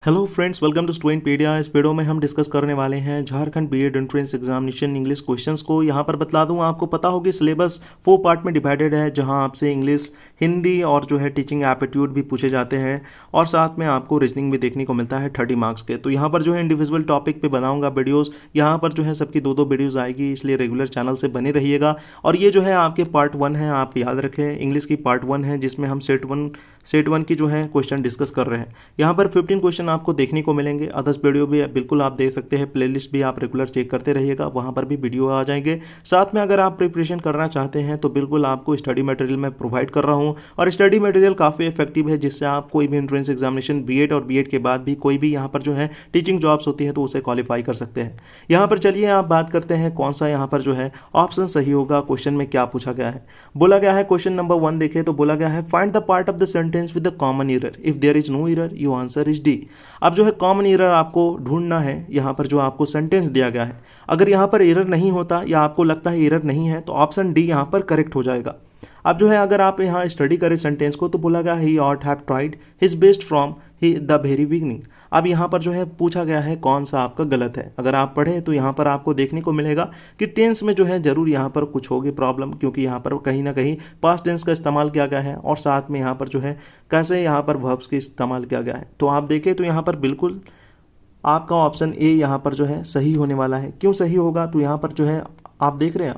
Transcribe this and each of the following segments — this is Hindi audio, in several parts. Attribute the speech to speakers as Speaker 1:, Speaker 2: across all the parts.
Speaker 1: Hello friends, welcome to Studentpedia. इस वीडियो में हम डिस्कस करने वाले हैं Jharkhand BEd entrance examination English questions को। यहाँ पर बता दूं, आपको पता होगी सिलेबस 4 पार्ट में डिवाइडेड है, जहां आपसे इंग्लिश, हिंदी और जो है टीचिंग एप्टीट्यूड भी पूछे जाते हैं और साथ में आपको रीजनिंग भी देखने को मिलता है 30 मार्क्स के। तो यहाँ पर जो है इंडिविजुअल टॉपिक पे बनाऊंगा वीडियोज़। यहाँ पर जो है सबकी दो वीडियोज़ आएगी, इसलिए रेगुलर चैनल से बने रहिएगा। और ये जो है आपके पार्ट 1 है, आप याद रखें, इंग्लिश की पार्ट 1 है, जिसमें हम सेट वन की जो है क्वेश्चन डिस्कस कर रहे हैं। यहाँ पर 15 क्वेश्चन आपको देखने को मिलेंगे। अदर्स वीडियो भी बिल्कुल आप देख सकते हैं, प्लेलिस्ट भी आप रेगुलर चेक करते रहिएगा, वहाँ पर भी वीडियो आ जाएंगे। साथ में अगर आप प्रिपरेशन करना चाहते हैं तो बिल्कुल आपको स्टडी मटेरियल मैं प्रोवाइड कर रहा हूँ, और स्टडी मटेरियल काफ़ी इफेक्टिव है, जिससे आप कोई भी एंट्रेंस एग्जामिनेशन बीएड और बीएड के बाद भी कोई भी यहाँ पर जो है टीचिंग जॉब्स होती है तो उसे क्वालिफाई कर सकते हैं। यहाँ पर चलिए आप बात करते हैं कौन सा यहाँ पर जो है ऑप्शन सही होगा। क्वेश्चन में क्या पूछा गया है, बोला गया है क्वेश्चन नंबर 1 देखें तो बोला गया है find the part of the sentence with the common error, if there is no error your answer is D. अब जो है कॉमन एरर आपको ढूंढना है। यहाँ पर जो आपको सेंटेंस दिया गया है, अगर यहाँ पर एरर नहीं होता या आपको लगता है एरर नहीं है तो ऑप्शन डी यहाँ पर करेक्ट हो जाएगा। अब जो है अगर आप यहाँ स्टडी करें सेंटेंस को तो बोला गया he ought have tried his best from the very beginning. अब यहाँ पर जो है पूछा गया है कौन सा आपका गलत है। अगर आप पढ़ें तो यहाँ पर आपको देखने को मिलेगा कि टेंस में जो है जरूर यहाँ पर कुछ होगी प्रॉब्लम, क्योंकि यहाँ पर कहीं ना कहीं पास्ट टेंस का इस्तेमाल किया गया है और साथ में यहाँ पर जो है कैसे यहाँ पर वर्ब्स का इस्तेमाल किया गया है। तो आप देखें तो यहाँ पर बिल्कुल आपका ऑप्शन ए यहाँ पर जो है सही होने वाला है। क्यों सही होगा, तो यहाँ पर जो है आप देख रहे हैं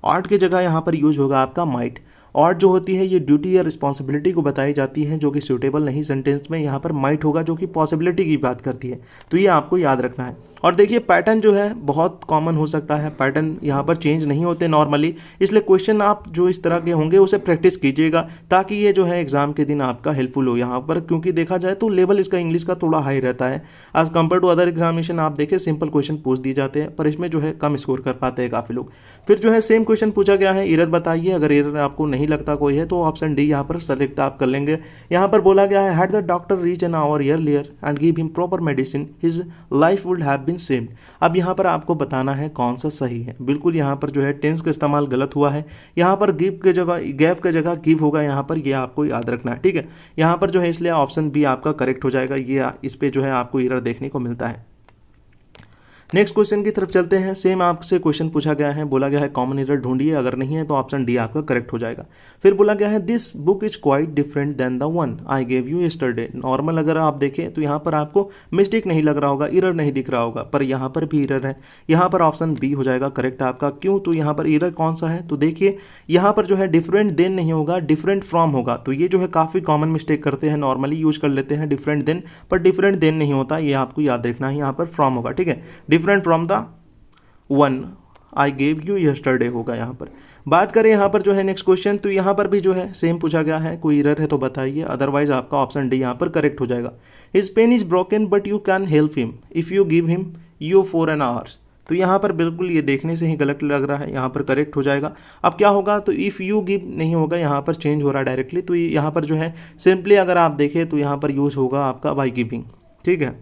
Speaker 1: ऑट की जगह यहाँ पर यूज होगा आपका माइट। और जो होती है ये ड्यूटी या रिस्पॉन्सिबिलिटी को बताई जाती है, जो कि सूटेबल नहीं सेंटेंस में, यहाँ पर माइट होगा जो कि पॉसिबिलिटी की बात करती है। तो ये आपको याद रखना है। और देखिए पैटर्न जो है बहुत कॉमन हो सकता है, पैटर्न यहाँ पर चेंज नहीं होते नॉर्मली, इसलिए क्वेश्चन आप जो इस तरह के होंगे उसे प्रैक्टिस कीजिएगा ताकि ये जो है एग्जाम के दिन आपका हेल्पफुल हो यहाँ पर। क्योंकि देखा जाए तो लेवल इसका इंग्लिश का थोड़ा हाई रहता है as compared to other examination. आप देखें सिंपल क्वेश्चन पूछ दिए जाते हैं, पर इसमें जो है कम स्कोर कर पाते हैं काफ़ी लोग। फिर जो है सेम क्वेश्चन पूछा गया है, एरर बताइए। अगर एरर आपको नहीं लगता कोई है तो ऑप्शन डी यहाँ पर सेलेक्ट आप कर लेंगे। यहाँ पर बोला गया है had the doctor reach an hour earlier and give him proper medicine his life would have been saved. अब यहाँ पर आपको बताना है कौन सा सही है। बिल्कुल यहाँ पर जो है टेंस का इस्तेमाल गलत हुआ है, यहाँ पर गिव के जगह गैप के जगह गिव होगा यहाँ पर, ये आपको याद रखना है, ठीक है। यहाँ पर जो है इसलिए ऑप्शन बी आपका करेक्ट हो जाएगा। ये इस पे जो है आपको एरर देखने को मिलता है। नेक्स्ट क्वेश्चन की तरफ चलते हैं। सेम आपसे क्वेश्चन पूछा गया है, बोला गया है कॉमन एरर ढूंढिए, अगर नहीं है तो ऑप्शन डी आपका करेक्ट हो जाएगा। फिर बोला गया है this book is quite different than the one I gave you yesterday. Normal अगर आप देखें तो यहाँ पर आपको मिस्टेक नहीं लग रहा होगा, एरर नहीं दिख रहा होगा, पर यहाँ पर भी एरर है। यहाँ पर ऑप्शन बी हो जाएगा करेक्ट आपका। क्यों, तो यहाँ पर एरर कौन सा है, तो देखिए यहाँ पर जो है डिफरेंट देन नहीं होगा, डिफरेंट फ्रॉम होगा। तो ये जो है काफ़ी कॉमन मिस्टेक करते हैं, नॉर्मली यूज कर लेते हैं डिफरेंट देन, पर डिफरेंट देन नहीं होता, ये आपको याद रखना है। यहाँ पर फ्रॉम होगा, ठीक है, different from the one I gave you yesterday होगा यहाँ पर। बात करें यहाँ पर जो है नेक्स्ट क्वेश्चन, तो यहाँ पर भी जो है सेम पूछा गया है, कोई एरर है तो बताइए, अदरवाइज आपका ऑप्शन डी यहाँ पर करेक्ट हो जाएगा। His pen is broken but you can help him if you give him you for an hours. तो यहाँ पर बिल्कुल ये देखने से ही गलत लग रहा है, यहाँ पर करेक्ट हो जाएगा। अब क्या होगा, तो इफ़ यू गिव नहीं होगा, यहाँ पर चेंज हो रहा है डायरेक्टली। तो यहाँ पर जो है सिंपली अगर आप देखें तो यहाँ पर यूज़ होगा आपका बाई गिविंग, ठीक है।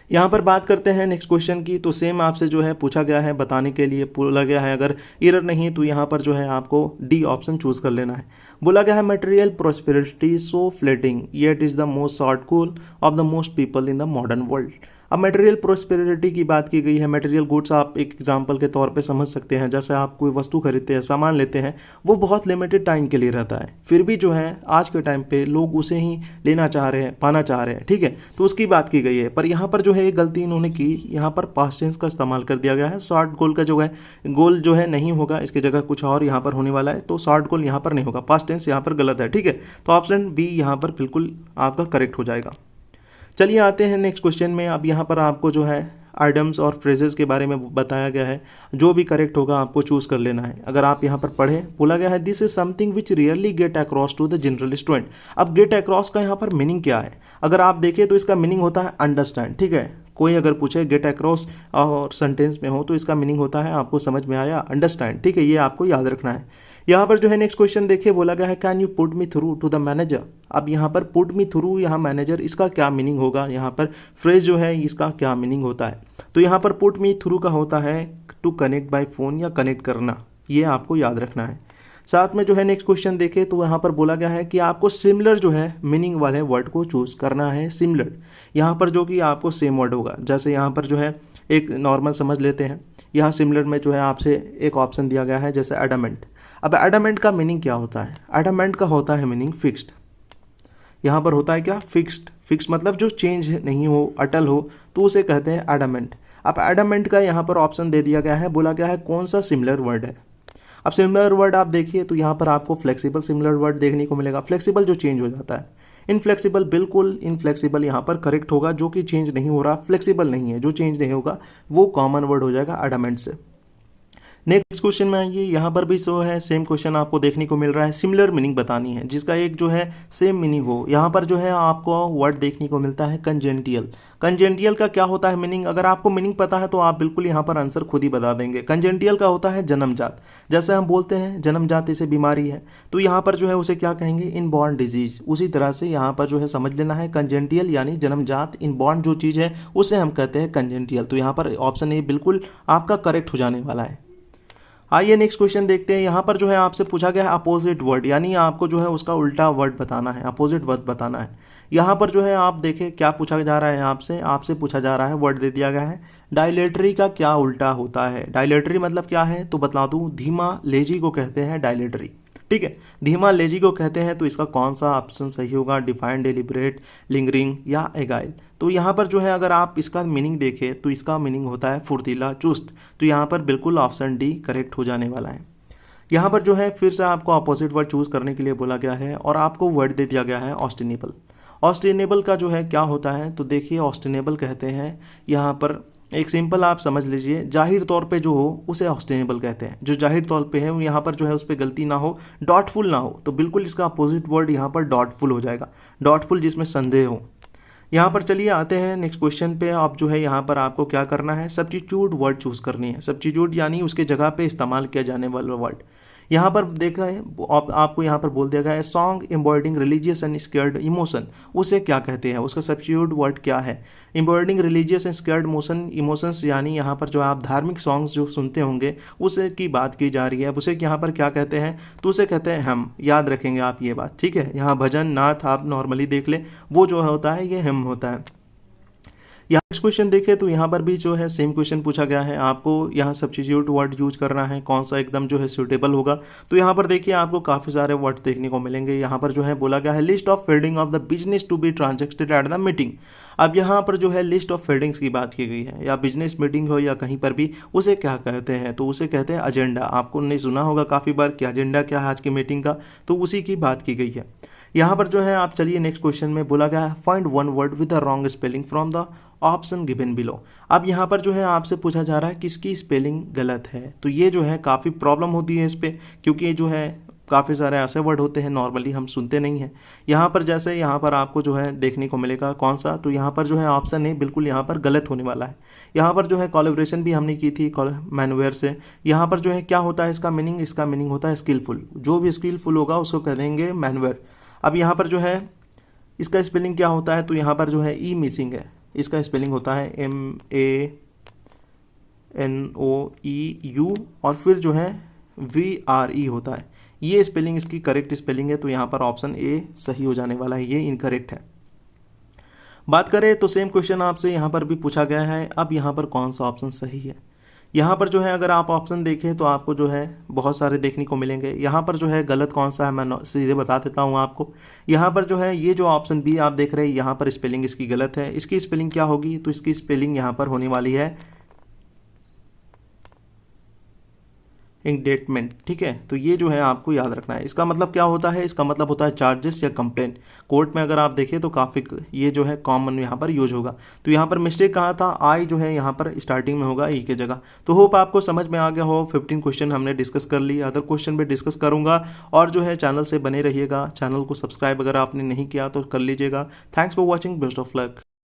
Speaker 1: यहाँ पर बात करते हैं नेक्स्ट क्वेश्चन की, तो सेम आपसे जो है पूछा गया है, बताने के लिए बोला गया है अगर एरर नहीं तो यहाँ पर जो है आपको डी ऑप्शन चूज कर लेना है। बोला गया है material prosperity so fleeting yet is the most short goal of the most people in the modern world. अब मटेरियल प्रोस्पेरिटी की बात की गई है। मटेरियल गुड्स आप एक एग्जांपल के तौर पे समझ सकते हैं, जैसे आप कोई वस्तु खरीदते हैं, सामान लेते हैं, वो बहुत लिमिटेड टाइम के लिए रहता है, फिर भी जो है आज के टाइम पे लोग उसे ही लेना चाह रहे हैं, पाना चाह रहे हैं, ठीक है, तो उसकी बात की गई है। पर यहाँ पर जो है एक गलती इन्होंने की, यहाँ पर पास्ट टेंस का इस्तेमाल कर दिया गया है। शॉर्ट गोल का जो है गोल जो है नहीं होगा, इसकी जगह कुछ और यहाँ पर होने वाला है, तो शॉर्ट गोल यहाँ पर नहीं होगा, पास्ट टेंस यहाँ पर गलत है, ठीक है। तो ऑप्शन बी यहाँ पर बिल्कुल आपका करेक्ट हो जाएगा। चलिए आते हैं नेक्स्ट क्वेश्चन में। अब यहाँ पर आपको जो है आइटम्स और फ्रेजेस के बारे में बताया गया है, जो भी करेक्ट होगा आपको चूज कर लेना है। अगर आप यहाँ पर पढ़ें, बोला गया है this is something which rarely get across to the general student. अब गेट अक्रॉस का यहाँ पर मीनिंग क्या है, अगर आप देखें तो इसका मीनिंग होता है अंडरस्टैंड, ठीक है। कोई अगर पूछे गेट अक्रॉस और सेंटेंस में हो तो इसका मीनिंग होता है आपको समझ में आया, अंडरस्टैंड, ठीक है, ये आपको याद रखना है। यहाँ पर जो है नेक्स्ट क्वेश्चन देखिए, बोला गया है can you put me through to the manager. अब यहाँ पर पुट मी थ्रू, यहाँ मैनेजर, इसका क्या मीनिंग होगा, यहाँ पर फ्रेज जो है इसका क्या मीनिंग होता है, तो यहाँ पर पुट मी थ्रू का होता है टू कनेक्ट बाय फोन या कनेक्ट करना, ये आपको याद रखना है। साथ में जो है नेक्स्ट क्वेश्चन देखें तो यहाँ पर बोला गया है कि आपको सिमिलर जो है मीनिंग वाले वर्ड को चूज करना है। सिमिलर यहाँ पर जो कि आपको सेम वर्ड होगा, जैसे यहाँ पर जो है एक नॉर्मल समझ लेते हैं। यहाँ सिमिलर में जो है आपसे एक ऑप्शन दिया गया है जैसे एडामेंट। अब एडामेंट का मीनिंग क्या होता है? एडामेंट का होता है मीनिंग फिक्स्ड। यहाँ पर होता है क्या? फिक्स्ड। फिक्स मतलब जो चेंज नहीं हो, अटल हो, तो उसे कहते हैं एडामेंट। अब एडामेंट का यहाँ पर ऑप्शन दे दिया गया है, बोला गया है कौन सा सिमिलर वर्ड है। अब सिमिलर वर्ड आप देखिए तो यहाँ पर आपको फ्लेक्सिबल सिमिलर वर्ड देखने को मिलेगा। फ्लेक्सिबल जो चेंज हो जाता है। इनफ्लेक्सिबल, बिल्कुल इनफ्लेक्सिबल यहाँ पर करेक्ट होगा, जो कि चेंज नहीं हो रहा। फ्लेक्सिबल नहीं है, जो चेंज नहीं होगा वो कॉमन वर्ड हो जाएगा एडामेंट से। नेक्स्ट क्वेश्चन में आइए, यहाँ पर भी सो है सेम क्वेश्चन आपको देखने को मिल रहा है। सिमिलर मीनिंग बतानी है जिसका एक जो है सेम मीनिंग हो। यहाँ पर जो है आपको वर्ड देखने को मिलता है कंजेंटियल। कंजेंटियल का क्या होता है मीनिंग? अगर आपको मीनिंग पता है तो आप बिल्कुल यहाँ पर आंसर खुद ही बता देंगे। कंजेंटियल का होता है जन्मजात। जैसे हम बोलते हैं जन्मजात इसे बीमारी है, तो यहाँ पर जो है उसे क्या कहेंगे? Inborn disease. उसी तरह से यहाँ पर जो है समझ लेना है कंजेंटियल यानी जन्मजात, इनबॉर्न जो चीज़ है उसे हम कहते हैं कंजेंटियल। तो यहाँ पर ऑप्शन ए बिल्कुल आपका करेक्ट हो जाने वाला है। आइए नेक्स्ट क्वेश्चन देखते हैं। यहाँ पर जो है आपसे पूछा गया है अपोजिट वर्ड, यानी आपको जो है उसका उल्टा वर्ड बताना है, अपोजिट वर्ड बताना है। यहाँ पर जो है आप देखें क्या पूछा जा रहा है आपसे पूछा जा रहा है, वर्ड दे दिया गया है डायलेटरी का क्या उल्टा होता है। डायलेटरी मतलब क्या है तो बता दूं, धीमा लेजी को कहते हैं डायलेटरी। ठीक है, धीमा लेजी को कहते हैं। तो इसका कौन सा ऑप्शन सही होगा? डिफाइन, डेलिब्रेट, लिंगरिंग या एगाइल। तो यहाँ पर जो है अगर आप इसका मीनिंग देखें तो इसका मीनिंग होता है फुर्तीला, चुस्त। तो यहाँ पर बिल्कुल ऑप्शन डी करेक्ट हो जाने वाला है। यहाँ पर जो है फिर से आपको अपोजिट वर्ड चूज करने के लिए बोला गया है और आपको वर्ड दे दिया गया है ऑस्टिनेबल। ऑस्टिनेबल का जो है क्या होता है तो देखिए, ऑस्टिनेबल कहते हैं यहाँ पर एक सिंपल आप समझ लीजिए, जाहिर तौर पे जो हो उसे ऑस्टिनेबल कहते हैं। जो जाहिर तौर पे है वो यहाँ पर जो है उस पर गलती ना हो, डॉटफुल ना हो, तो बिल्कुल इसका अपोजिट वर्ड यहाँ पर डॉटफुल हो जाएगा। डॉटफुल जिसमें संदेह हो। यहाँ पर चलिए आते हैं नेक्स्ट क्वेश्चन पे। आप जो है यहाँ पर आपको क्या करना है? सब्स्टिट्यूट वर्ड चूज करनी है। सब्स्टिट्यूट यानी उसके जगह पे इस्तेमाल किया जाने वाला वर्ड। यहाँ पर देखा है आपको यहाँ पर बोल दिया गया है song embodying religious and scared emotion. उसे क्या कहते हैं? उसका सब्स्टिट्यूट वर्ड क्या है? Embodying religious and scared emotions यानी यहाँ पर जो आप धार्मिक सॉन्ग्स जो सुनते होंगे उसे की बात की जा रही है। उसे यहाँ पर क्या कहते हैं? तो उसे कहते हैं हम। याद रखेंगे आप ये बात, ठीक है। यहाँ भजन नाथ आप नॉर्मली देख ले, वो जो होता है ये हम होता है। यहाँ नेक्स्ट क्वेश्चन देखें तो यहाँ पर भी जो है सेम क्वेश्चन पूछा गया है। आपको यहाँ सब्स्टिट्यूट वर्ड यूज करना है, कौन सा एकदम जो है सूटेबल होगा। तो यहाँ पर देखिए आपको काफ़ी सारे वर्ड्स देखने को मिलेंगे। यहाँ पर जो है बोला गया है list of fielding of the business to be transacted at the meeting. अब यहाँ पर जो है लिस्ट ऑफ फील्डिंग्स की बात की गई है, या बिजनेस मीटिंग हो या कहीं पर भी, उसे क्या कहते हैं? तो उसे कहते हैं एजेंडा। आपको नहीं सुना होगा काफ़ी बार कि एजेंडा क्या है आज की मीटिंग का, तो उसी की बात की गई है। यहाँ पर जो है आप चलिए नेक्स्ट क्वेश्चन में बोला गया है find one word with the wrong spelling from the option given below. अब यहाँ पर जो है आपसे पूछा जा रहा है किसकी स्पेलिंग गलत है। तो ये जो है काफ़ी प्रॉब्लम होती है इस पर, क्योंकि ये जो है काफ़ी सारे ऐसे वर्ड होते हैं नॉर्मली हम सुनते नहीं हैं। यहाँ पर जैसे यहाँ पर आपको जो है देखने को मिलेगा कौन सा, तो यहाँ पर जो है ऑप्शन ए बिल्कुल यहाँ पर गलत होने वाला है। यहाँ पर जो है कोलैबोरेशन भी हमने की थी मैनवेयर से। यहाँ पर जो है क्या होता है इसका मीनिंग होता है स्किलफुल। जो भी स्किलफुल होगा उसको कह देंगे मैनवेयर। अब यहाँ पर जो है इसका स्पेलिंग क्या होता है? तो यहाँ पर जो है ई मिसिंग है। इसका स्पेलिंग होता है MANOEU और फिर जो है VRE होता है। ये स्पेलिंग इसकी करेक्ट स्पेलिंग है। तो यहाँ पर ऑप्शन ए सही हो जाने वाला है, ये इनकरेक्ट है। बात करें तो सेम क्वेश्चन आपसे यहाँ पर भी पूछा गया है। अब यहाँ पर कौन सा ऑप्शन सही है? यहाँ पर जो है अगर आप ऑप्शन देखें तो आपको जो है बहुत सारे देखने को मिलेंगे। यहाँ पर जो है गलत कौन सा है मैं सीधे बता देता हूँ आपको। यहाँ पर जो है ये जो ऑप्शन बी आप देख रहे हैं, यहाँ पर स्पेलिंग इसकी गलत है। इसकी स्पेलिंग क्या होगी? तो इसकी स्पेलिंग यहाँ पर होने वाली है इंडेटमेंट। ठीक है, तो ये जो है आपको याद रखना है। इसका मतलब क्या होता है? इसका मतलब होता है चार्जेस या कंप्लेन। कोर्ट में अगर आप देखें तो काफ़ी ये जो है कॉमन यहाँ पर यूज होगा। तो यहाँ पर मिस्टेक कहाँ था? आई जो है यहाँ पर स्टार्टिंग में होगा ई के जगह। तो होप आपको समझ में आ गया हो। 15 क्वेश्चन हमने डिस्कस कर ली, अदर क्वेश्चन भी डिस्कस करूँगा। और जो है चैनल से बने रहिएगा। चैनल को सब्सक्राइब अगर आपने नहीं किया तो कर लीजिएगा। Thanks for watching, best of luck.